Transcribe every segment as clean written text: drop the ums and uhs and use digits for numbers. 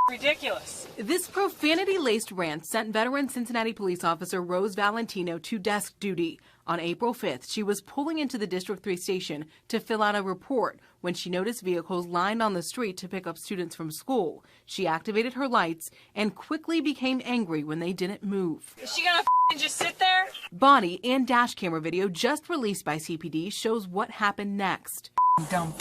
Ridiculous. This profanity-laced rant sent veteran Cincinnati police officer Rose Valentino to desk duty. On April 5th, she was pulling into the District 3 station to fill out a report when she noticed vehicles lined on the street to pick up students from school. She activated her lights and quickly became angry when they didn't move. Is she gonna just sit there? Body and dash camera video just released by CPD shows what happened next. Dumb.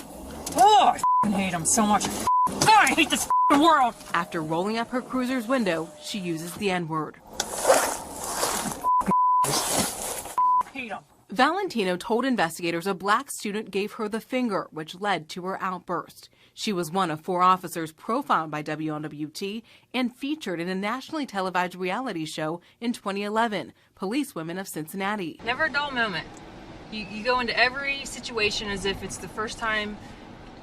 Oh, I hate him so much. Oh, I hate this world. After rolling up her cruiser's window, she uses the N-word. Hate him. Valentino told investigators a black student gave her the finger, which led to her outburst. She was one of 4 officers profiled by WNWT and featured in a nationally televised reality show in 2011, Policewomen of Cincinnati. Never a dull moment. You go into every situation as if it's the first time,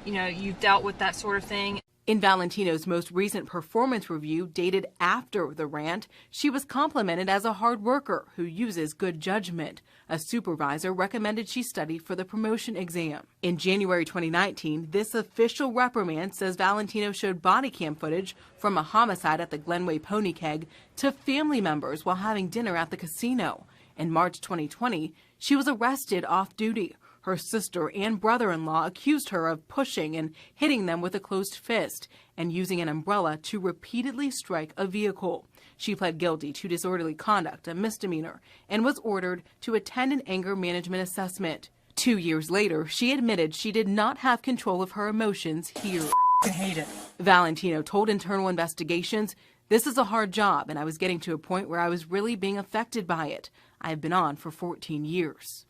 you've dealt with that sort of thing. In Valentino's most recent performance review, dated after the rant, she was complimented as a hard worker who uses good judgment. A supervisor recommended she study for the promotion exam. In January 2019, this official reprimand says Valentino showed body cam footage from a homicide at the Glenway Pony Keg to family members while having dinner at the casino. In March 2020, she was arrested off duty. Her sister and brother-in-law accused her of pushing and hitting them with a closed fist and using an umbrella to repeatedly strike a vehicle. She pled guilty to disorderly conduct, a misdemeanor, and was ordered to attend an anger management assessment. 2 years later, she admitted she did not have control of her emotions here. I hate it. Valentino told internal investigations, "This is a hard job, and I was getting to a point where I was really being affected by it. I have been on for 14 years.